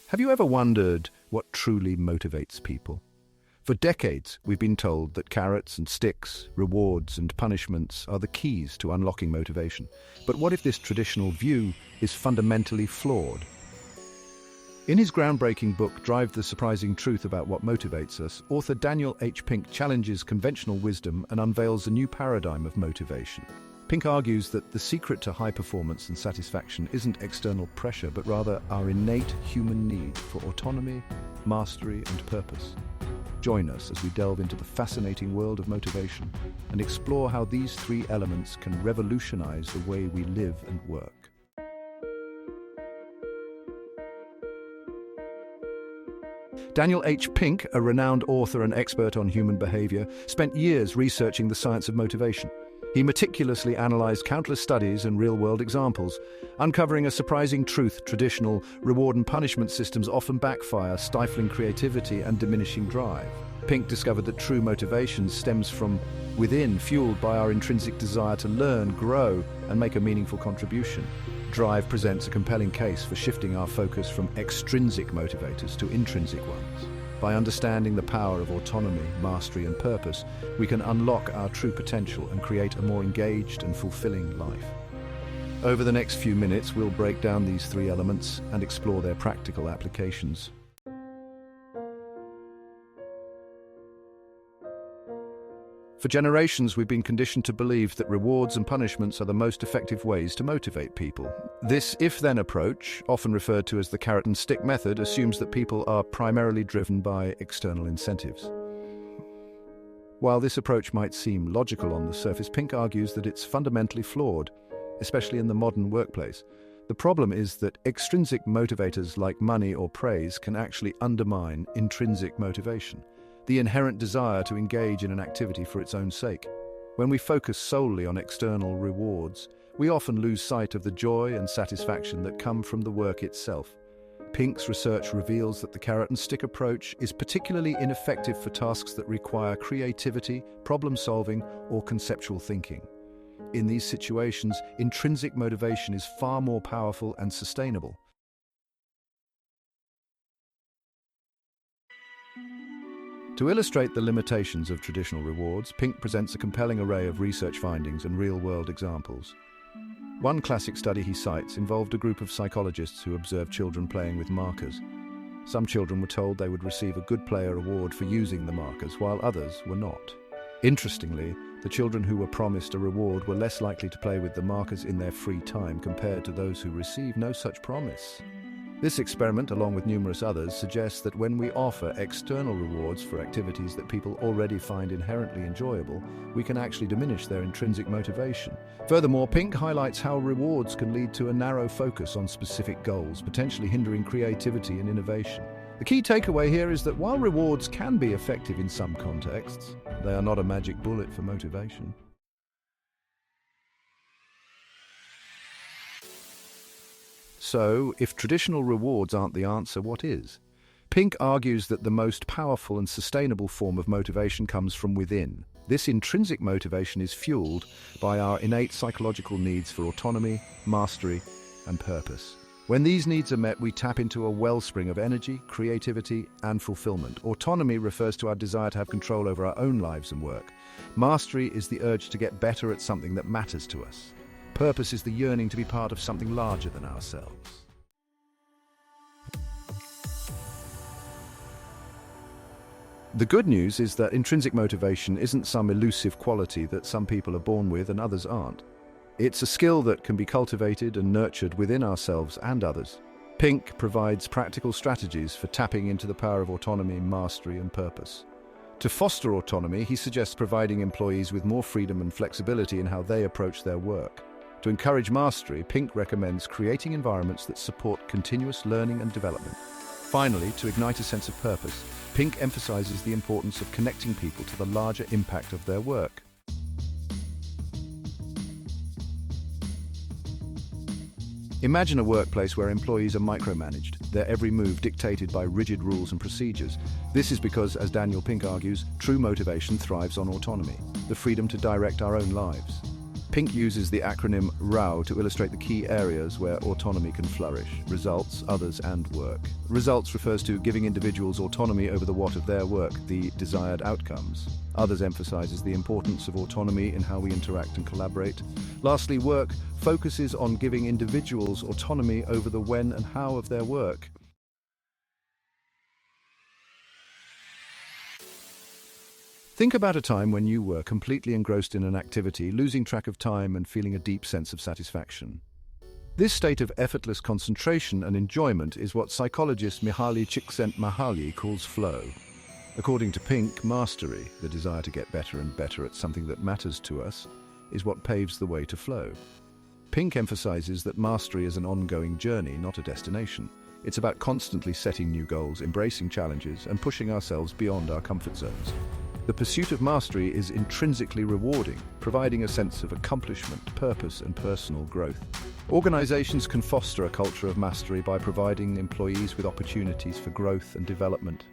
Have you ever wondered what truly motivates people? For decades, we've been told that carrots and sticks, rewards and punishments are the keys to unlocking motivation. But what if this traditional view is fundamentally flawed? In his groundbreaking book, Drive the Surprising Truth About What Motivates Us, author Daniel H. Pink challenges conventional wisdom and unveils a new paradigm of motivation. Pink argues that the secret to high performance and satisfaction isn't external pressure, but rather our innate human need for autonomy, mastery, and purpose. Join us as we delve into the fascinating world of motivation and explore how these three elements can revolutionize the way we live and work. Daniel H. Pink, a renowned author and expert on human behavior, spent years researching the science of motivation. He meticulously analyzed countless studies and real-world examples, uncovering a surprising truth: traditional reward and punishment systems often backfire, stifling creativity and diminishing drive. Pink discovered that true motivation stems from within, fueled by our intrinsic desire to learn, grow, and make a meaningful contribution. Drive presents a compelling case for shifting our focus from extrinsic motivators to intrinsic ones. By understanding the power of autonomy, mastery, and purpose, we can unlock our true potential and create a more engaged and fulfilling life. Over the next few minutes, we'll break down these three elements and explore their practical applications. For generations, we've been conditioned to believe that rewards and punishments are the most effective ways to motivate people. This if-then approach, often referred to as the carrot and stick method, assumes that people are primarily driven by external incentives. While this approach might seem logical on the surface, Pink argues that it's fundamentally flawed, especially in the modern workplace. The problem is that extrinsic motivators like money or praise can actually undermine intrinsic motivation, the inherent desire to engage in an activity for its own sake. When we focus solely on external rewards, we often lose sight of the joy and satisfaction that come from the work itself. Pink's research reveals that the carrot and stick approach is particularly ineffective for tasks that require creativity, problem-solving, or conceptual thinking. In these situations, intrinsic motivation is far more powerful and sustainable. To illustrate the limitations of traditional rewards, Pink presents a compelling array of research findings and real-world examples. One classic study he cites involved a group of psychologists who observed children playing with markers. Some children were told they would receive a good player award for using the markers, while others were not. Interestingly, the children who were promised a reward were less likely to play with the markers in their free time compared to those who received no such promise. This experiment, along with numerous others, suggests that when we offer external rewards for activities that people already find inherently enjoyable, we can actually diminish their intrinsic motivation. Furthermore, Pink highlights how rewards can lead to a narrow focus on specific goals, potentially hindering creativity and innovation. The key takeaway here is that while rewards can be effective in some contexts, they are not a magic bullet for motivation. So, if traditional rewards aren't the answer, what is? Pink argues that the most powerful and sustainable form of motivation comes from within. This intrinsic motivation is fueled by our innate psychological needs for autonomy, mastery, and purpose. When these needs are met, we tap into a wellspring of energy, creativity, and fulfillment. Autonomy refers to our desire to have control over our own lives and work. Mastery is the urge to get better at something that matters to us. Purpose is the yearning to be part of something larger than ourselves. The good news is that intrinsic motivation isn't some elusive quality that some people are born with and others aren't. It's a skill that can be cultivated and nurtured within ourselves and others. Pink provides practical strategies for tapping into the power of autonomy, mastery, and purpose. To foster autonomy, he suggests providing employees with more freedom and flexibility in how they approach their work. To encourage mastery, Pink recommends creating environments that support continuous learning and development. Finally, to ignite a sense of purpose, Pink emphasizes the importance of connecting people to the larger impact of their work. Imagine a workplace where employees are micromanaged, their every move dictated by rigid rules and procedures. This is because, as Daniel Pink argues, true motivation thrives on autonomy, the freedom to direct our own lives. Pink uses the acronym RAW to illustrate the key areas where autonomy can flourish: results, others, and work. Results refers to giving individuals autonomy over the what of their work, the desired outcomes. Others emphasizes the importance of autonomy in how we interact and collaborate. Lastly, work focuses on giving individuals autonomy over the when and how of their work. Think about a time when you were completely engrossed in an activity, losing track of time and feeling a deep sense of satisfaction. This state of effortless concentration and enjoyment is what psychologist Mihaly Csikszentmihalyi calls flow. According to Pink, mastery, the desire to get better and better at something that matters to us, is what paves the way to flow. Pink emphasizes that mastery is an ongoing journey, not a destination. It's about constantly setting new goals, embracing challenges, and pushing ourselves beyond our comfort zones. The pursuit of mastery is intrinsically rewarding, providing a sense of accomplishment, purpose, and personal growth. Organizations can foster a culture of mastery by providing employees with opportunities for growth and development.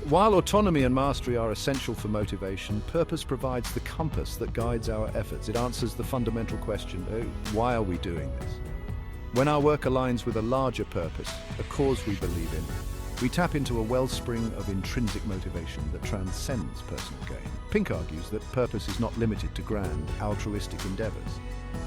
While autonomy and mastery are essential for motivation, purpose provides the compass that guides our efforts. It answers the fundamental question, why are we doing this? When our work aligns with a larger purpose, a cause we believe in, we tap into a wellspring of intrinsic motivation that transcends personal gain. Pink argues that purpose is not limited to grand, altruistic endeavors.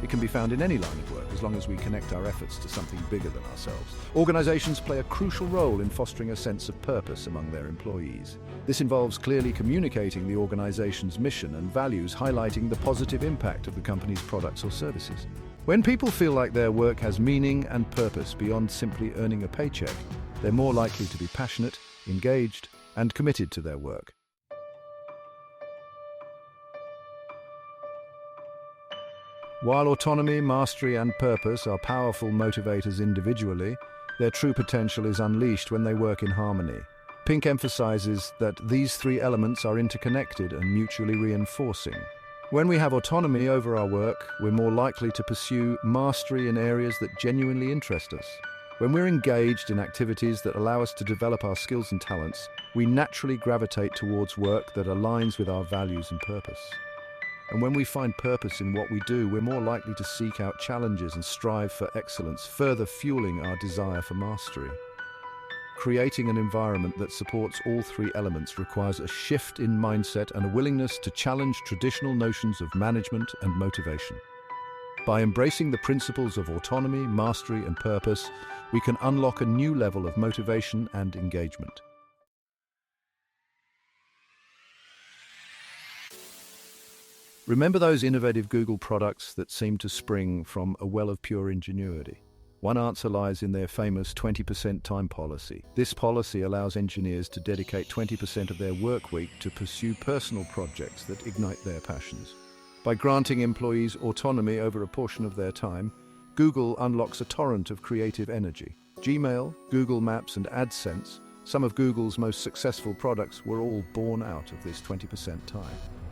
It can be found in any line of work as long as we connect our efforts to something bigger than ourselves. Organizations play a crucial role in fostering a sense of purpose among their employees. This involves clearly communicating the organization's mission and values, highlighting the positive impact of the company's products or services. When people feel like their work has meaning and purpose beyond simply earning a paycheck, they're more likely to be passionate, engaged, and committed to their work. While autonomy, mastery, and purpose are powerful motivators individually, their true potential is unleashed when they work in harmony. Pink emphasizes that these three elements are interconnected and mutually reinforcing. When we have autonomy over our work, we're more likely to pursue mastery in areas that genuinely interest us. When we're engaged in activities that allow us to develop our skills and talents, we naturally gravitate towards work that aligns with our values and purpose. And when we find purpose in what we do, we're more likely to seek out challenges and strive for excellence, further fueling our desire for mastery. Creating an environment that supports all three elements requires a shift in mindset and a willingness to challenge traditional notions of management and motivation. By embracing the principles of autonomy, mastery, and purpose, we can unlock a new level of motivation and engagement. Remember those innovative Google products that seemed to spring from a well of pure ingenuity? One answer lies in their famous 20% time policy. This policy allows engineers to dedicate 20% of their work week to pursue personal projects that ignite their passions. By granting employees autonomy over a portion of their time, Google unlocks a torrent of creative energy. Gmail, Google Maps, and AdSense, some of Google's most successful products, were all born out of this 20% time.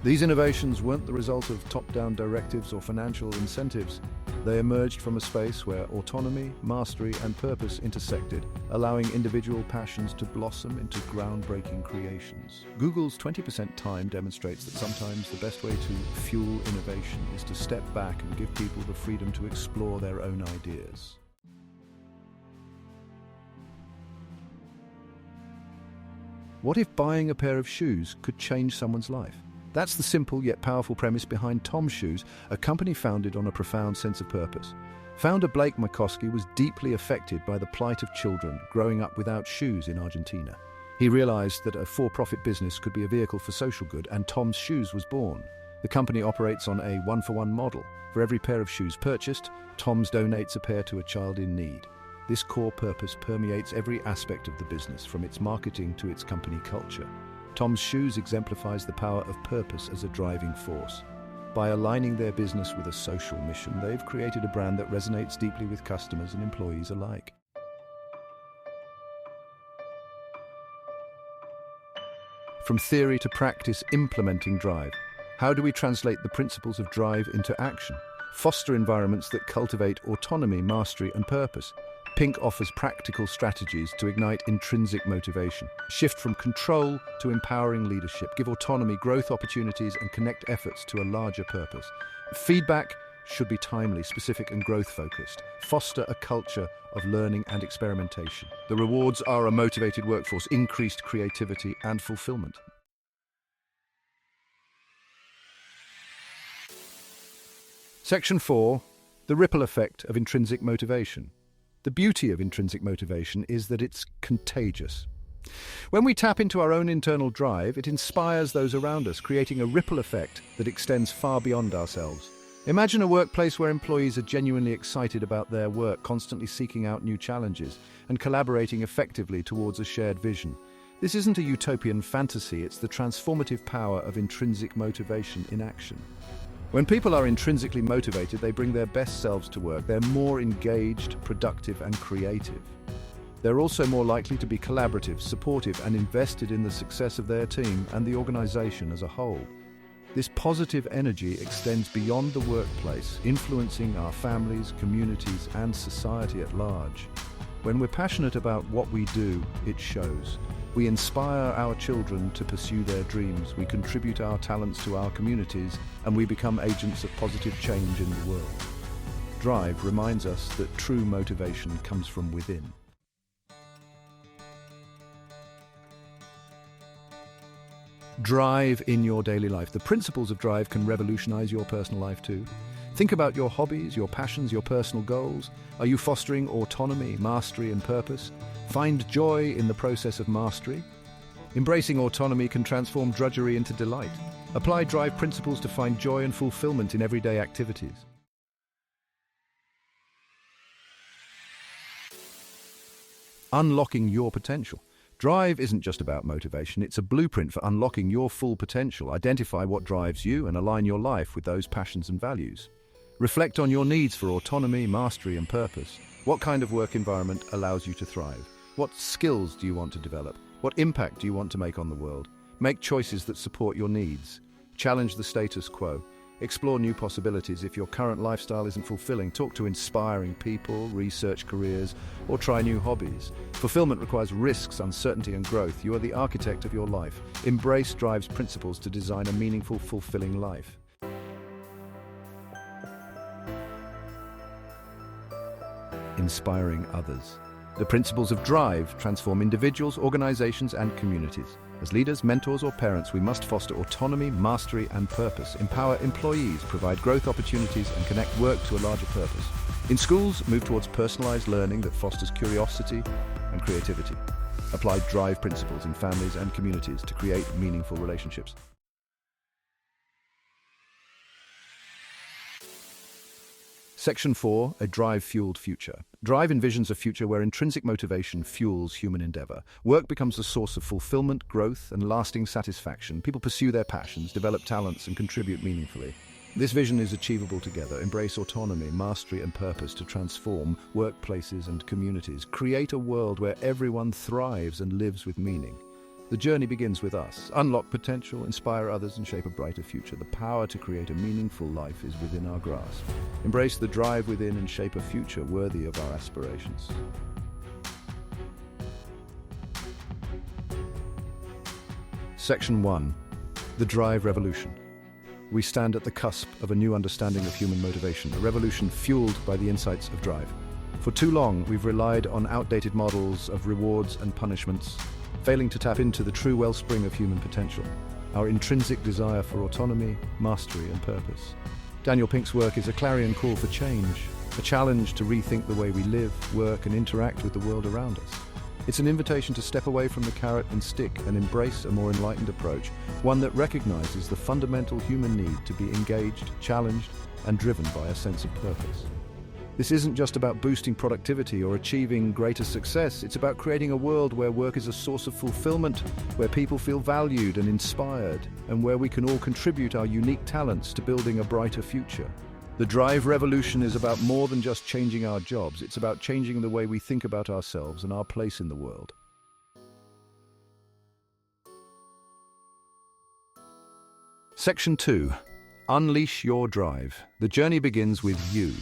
These innovations weren't the result of top-down directives or financial incentives. They emerged from a space where autonomy, mastery, and purpose intersected, allowing individual passions to blossom into groundbreaking creations. Google's 20% time demonstrates that sometimes the best way to fuel innovation is to step back and give people the freedom to explore their own ideas. What if buying a pair of shoes could change someone's life? That's the simple yet powerful premise behind Tom's Shoes, a company founded on a profound sense of purpose. Founder Blake McCoskey was deeply affected by the plight of children growing up without shoes in Argentina. He realized that a for-profit business could be a vehicle for social good, and Tom's Shoes was born. The company operates on a one-for-one model. For every pair of shoes purchased, Tom's donates a pair to a child in need. This core purpose permeates every aspect of the business, from its marketing to its company culture. Tom's Shoes exemplifies the power of purpose as a driving force. By aligning their business with a social mission, they've created a brand that resonates deeply with customers and employees alike. From theory to practice, implementing drive. How do we translate the principles of drive into action? Foster environments that cultivate autonomy, mastery, and purpose. Pink offers practical strategies to ignite intrinsic motivation. Shift from control to empowering leadership. Give autonomy, growth opportunities, and connect efforts to a larger purpose. Feedback should be timely, specific, and growth-focused. Foster a culture of learning and experimentation. The rewards are a motivated workforce, increased creativity, and fulfillment. Section 4. The ripple effect of intrinsic motivation. The beauty of intrinsic motivation is that it's contagious. When we tap into our own internal drive, it inspires those around us, creating a ripple effect that extends far beyond ourselves. Imagine a workplace where employees are genuinely excited about their work, constantly seeking out new challenges, and collaborating effectively towards a shared vision. This isn't a utopian fantasy, it's the transformative power of intrinsic motivation in action. When people are intrinsically motivated, they bring their best selves to work. They're more engaged, productive, and creative. They're also more likely to be collaborative, supportive, and invested in the success of their team and the organization as a whole. This positive energy extends beyond the workplace, influencing our families, communities, and society at large. When we're passionate about what we do, it shows. We inspire our children to pursue their dreams, we contribute our talents to our communities, and we become agents of positive change in the world. Drive reminds us that true motivation comes from within. Drive in your daily life. The principles of drive can revolutionize your personal life too. Think about your hobbies, your passions, your personal goals. Are you fostering autonomy, mastery, and purpose? Find joy in the process of mastery. Embracing autonomy can transform drudgery into delight. Apply drive principles to find joy and fulfillment in everyday activities. Unlocking your potential. Drive isn't just about motivation, it's a blueprint for unlocking your full potential. Identify what drives you and align your life with those passions and values. Reflect on your needs for autonomy, mastery, and purpose. What kind of work environment allows you to thrive? What skills do you want to develop? What impact do you want to make on the world? Make choices that support your needs. Challenge the status quo. Explore new possibilities. If your current lifestyle isn't fulfilling, talk to inspiring people, research careers, or try new hobbies. Fulfillment requires risks, uncertainty, and growth. You are the architect of your life. Embrace Drive's principles to design a meaningful, fulfilling life. Inspiring others. The principles of Drive transform individuals, organizations, and communities. As leaders, mentors, or parents, we must foster autonomy, mastery, and purpose. Empower employees, provide growth opportunities, and connect work to a larger purpose. In schools, move towards personalized learning that fosters curiosity and creativity. Apply Drive principles in families and communities to create meaningful relationships. Section 4. A drive-fueled future. Drive envisions a future where intrinsic motivation fuels human endeavor. Work becomes a source of fulfillment, growth, and lasting satisfaction. People pursue their passions, develop talents, and contribute meaningfully. This vision is achievable together. Embrace autonomy, mastery, and purpose to transform workplaces and communities. Create a world where everyone thrives and lives with meaning. The journey begins with us. Unlock potential, inspire others, and shape a brighter future. The power to create a meaningful life is within our grasp. Embrace the drive within and shape a future worthy of our aspirations. Section 1. The Drive Revolution. We stand at the cusp of a new understanding of human motivation, a revolution fueled by the insights of drive. For too long, we've relied on outdated models of rewards and punishments, failing to tap into the true wellspring of human potential, our intrinsic desire for autonomy, mastery, and purpose. Daniel Pink's work is a clarion call for change, a challenge to rethink the way we live, work, and interact with the world around us. It's an invitation to step away from the carrot and stick and embrace a more enlightened approach, one that recognizes the fundamental human need to be engaged, challenged, and driven by a sense of purpose. This isn't just about boosting productivity or achieving greater success. It's about creating a world where work is a source of fulfillment, where people feel valued and inspired, and where we can all contribute our unique talents to building a brighter future. The Drive Revolution is about more than just changing our jobs. It's about changing the way we think about ourselves and our place in the world. Section 2. Unleash your drive. The journey begins with you.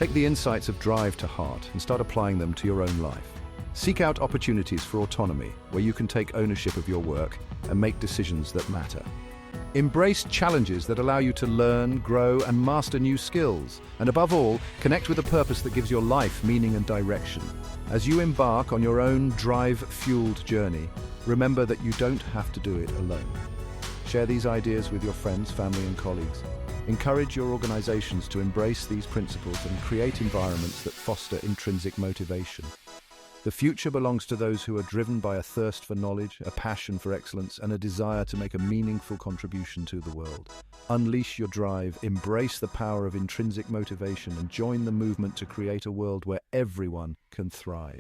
Take the insights of drive to heart and start applying them to your own life. Seek out opportunities for autonomy, where you can take ownership of your work and make decisions that matter. Embrace challenges that allow you to learn, grow, and master new skills. And above all, connect with a purpose that gives your life meaning and direction. As you embark on your own drive-fueled journey, remember that you don't have to do it alone. Share these ideas with your friends, family, and colleagues. Encourage your organizations to embrace these principles and create environments that foster intrinsic motivation. The future belongs to those who are driven by a thirst for knowledge, a passion for excellence, and a desire to make a meaningful contribution to the world. Unleash your drive, embrace the power of intrinsic motivation, and join the movement to create a world where everyone can thrive.